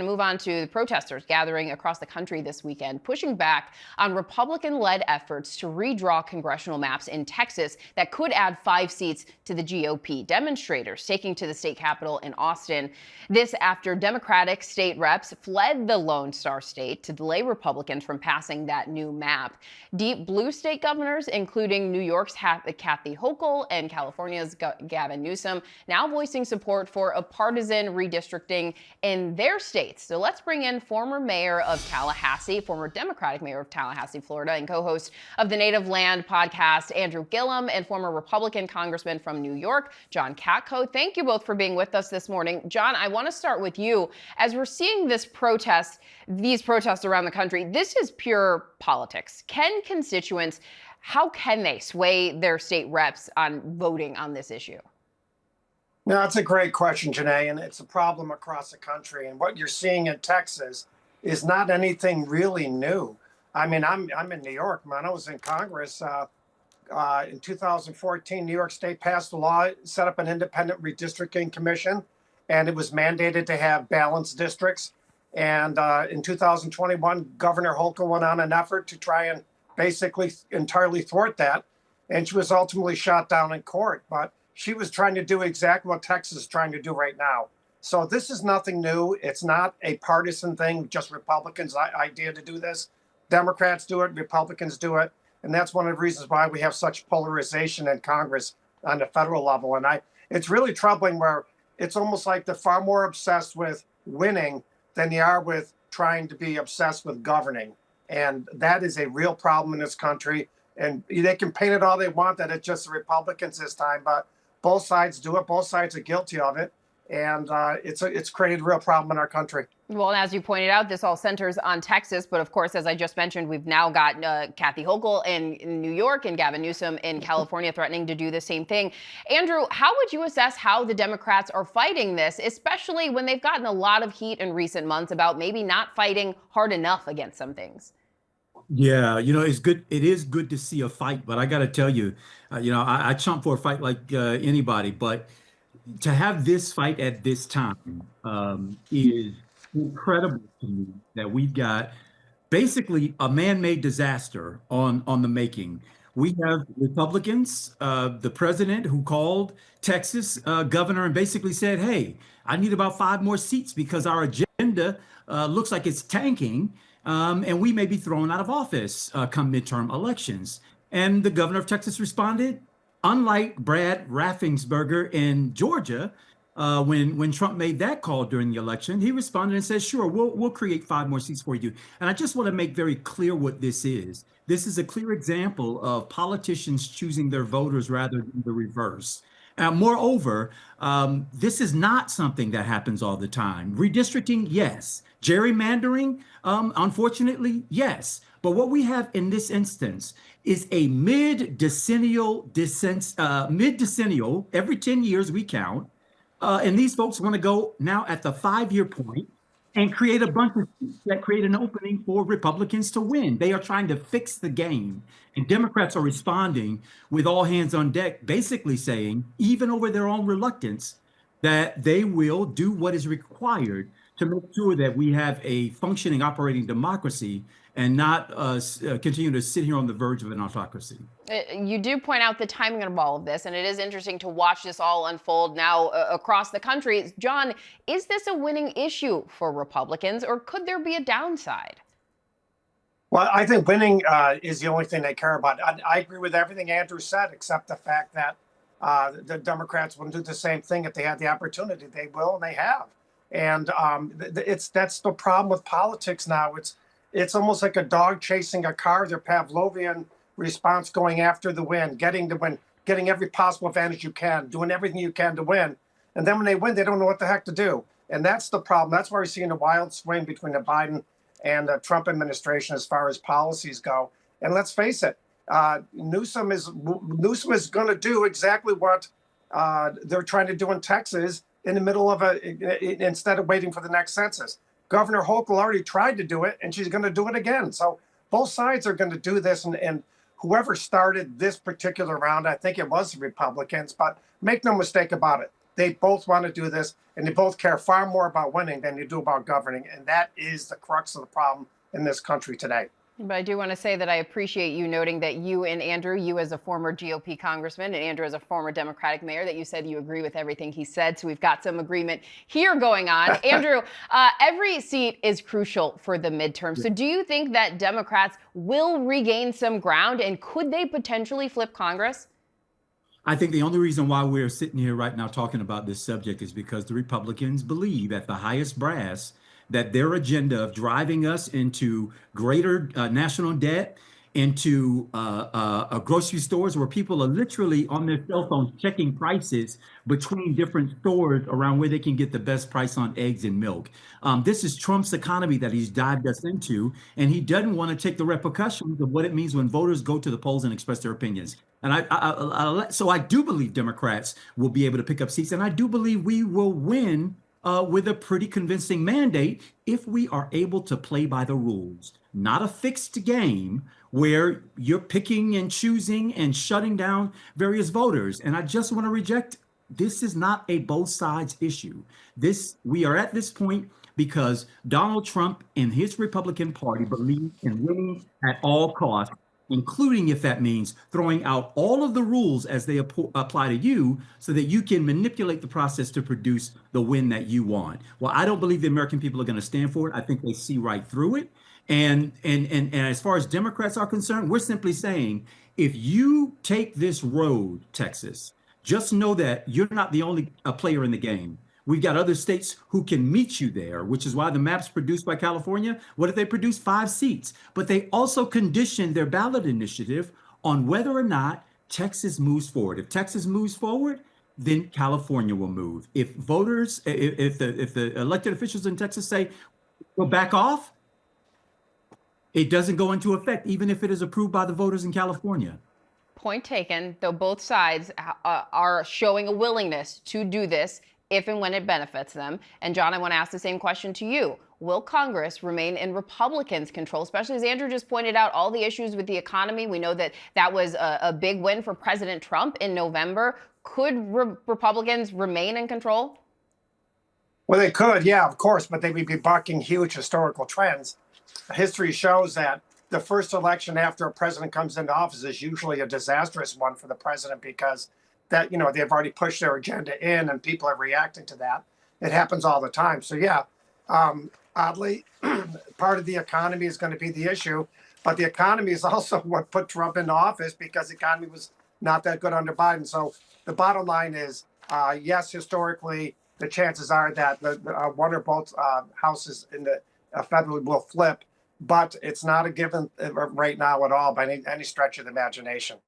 Move on to the protesters gathering across the country this weekend, pushing back on Republican-led efforts to redraw congressional maps in Texas that could add 5 seats to the GOP. Demonstrators taking to the state capitol in Austin. This after Democratic state reps fled the Lone Star State to delay Republicans from passing that new map. Deep blue state governors, including New York's Kathy Hochul and California's Gavin Newsom, now voicing support for a partisan redistricting in their state. So let's bring in former mayor of Tallahassee, former Democratic mayor of Tallahassee, Florida, and co-host of the Native Land podcast, Andrew Gillum, and former Republican congressman from New York, John Katko. Thank you both for being with us this morning. John, I want to start with you. As we're seeing these protests around the country, this is pure politics. How can they sway their state reps on voting on this issue? No, that's a great question, Janae, and it's a problem across the country. And what you're seeing in Texas is not anything really new. I mean, I'm in New York, man. I was in Congress in 2014. New York State passed a law, set up an independent redistricting commission, and it was mandated to have balanced districts. And in 2021, Governor Hochul went on an effort to try and basically entirely thwart that, and she was ultimately shot down in court. But she was trying to do exactly what Texas is trying to do right now. So this is nothing new. It's not a partisan thing, just Republicans' idea to do this. Democrats do it, Republicans do it. And that's one of the reasons why we have such polarization in Congress on the federal level. And it's really troubling where it's almost like they're far more obsessed with winning than they are with trying to be obsessed with governing. And that is a real problem in this country. And they can paint it all they want that it's just the Republicans this time, but both sides do it. Both sides are guilty of it. And it's created a real problem in our country. Well, and as you pointed out, this all centers on Texas. But of course, as I just mentioned, we've now got Kathy Hochul in New York and Gavin Newsom in California threatening to do the same thing. Andrew, how would you assess how the Democrats are fighting this, especially when they've gotten a lot of heat in recent months about maybe not fighting hard enough against some things? Yeah, it's good. It is good to see a fight, but I got to tell you, I chomp for a fight like anybody, but to have this fight at this time is incredible to me that we've got basically a man-made disaster on the making. We have Republicans, the president who called Texas governor and basically said, hey, I need about 5 more seats because our agenda looks like it's tanking. And we may be thrown out of office come midterm elections. And the governor of Texas responded, unlike Brad Raffensperger in Georgia, when Trump made that call during the election, he responded and said, sure, we'll create 5 more seats for you. And I just want to make very clear what this is. This is a clear example of politicians choosing their voters rather than the reverse. Moreover, this is not something that happens all the time. Redistricting, yes. Gerrymandering, unfortunately, yes. But what we have in this instance is a mid-decennial, every 10 years we count, and these folks want to go now at the 5-year point and create a bunch of seats that create an opening for Republicans to win. They are trying to fix the game. And Democrats are responding with all hands on deck, basically saying, even over their own reluctance, that they will do what is required to make sure that we have a functioning, operating democracy and not continue to sit here on the verge of an autocracy. You do point out the timing of all of this, and it is interesting to watch this all unfold now across the country. John, is this a winning issue for Republicans, or could there be a downside? Well, I think winning is the only thing they care about. I agree with everything Andrew said, except the fact that the Democrats will do the same thing if they had the opportunity. They will, and they have. And that's the problem with politics now. It's almost like a dog chasing a car. Their Pavlovian response, going after the win, getting the win, getting every possible advantage you can, doing everything you can to win. And then when they win, they don't know what the heck to do. And that's the problem. That's why we're seeing a wild swing between the Biden and the Trump administration as far as policies go. And let's face it, Newsom is going to do exactly what they're trying to do in Texas in the middle of instead of waiting for the next census. Governor Hochul already tried to do it, and she's going to do it again. So both sides are going to do this, and whoever started this particular round, I think it was the Republicans, but make no mistake about it, They both want to do this, and they both care far more about winning than they do about governing. And that is the crux of the problem in this country today. But I do want to say that I appreciate you noting that you and Andrew, you as a former GOP congressman and Andrew as a former Democratic mayor, that you said you agree with everything he said. So we've got some agreement here going on. Andrew, every seat is crucial for the midterm. So do you think that Democrats will regain some ground, and could they potentially flip Congress? I think the only reason why we're sitting here right now talking about this subject is because the Republicans believe at the highest brass that their agenda of driving us into greater national debt, into grocery stores where people are literally on their cell phones checking prices between different stores around where they can get the best price on eggs and milk. This is Trump's economy that he's dived us into, and he doesn't want to take the repercussions of what it means when voters go to the polls and express their opinions. And so I do believe Democrats will be able to pick up seats, and I do believe we will win with a pretty convincing mandate if we are able to play by the rules, not a fixed game where you're picking and choosing and shutting down various voters. And I just want to reject, this is not a both sides issue. We are at this point because Donald Trump and his Republican Party believe in winning at all costs, including if that means throwing out all of the rules as they apply to you so that you can manipulate the process to produce the win that you want. Well, I don't believe the American people are going to stand for it. I think they see right through it. And as far as Democrats are concerned, we're simply saying, if you take this road, Texas, just know that you're not the only player in the game. We've got other states who can meet you there, which is why the maps produced by California, what if they produce 5 seats? But they also condition their ballot initiative on whether or not Texas moves forward. If Texas moves forward, then California will move. If voters, if the elected officials in Texas say, we'll back off, it doesn't go into effect, even if it is approved by the voters in California. Point taken, though both sides are showing a willingness to do this if and when it benefits them. And John, I want to ask the same question to you. Will Congress remain in Republicans' control, especially as Andrew just pointed out, all the issues with the economy? We know that that was a big win for President Trump in November. Could Republicans remain in control? Well, they could, yeah, of course, but they would be bucking huge historical trends. History shows that the first election after a president comes into office is usually a disastrous one for the president because that, they've already pushed their agenda in and people are reacting to that. It happens all the time. So, yeah, oddly, part of the economy is going to be the issue. But the economy is also what put Trump into office because the economy was not that good under Biden. So the bottom line is, yes, historically, the chances are that one or both houses in the federally will flip. But it's not a given right now at all by any stretch of the imagination.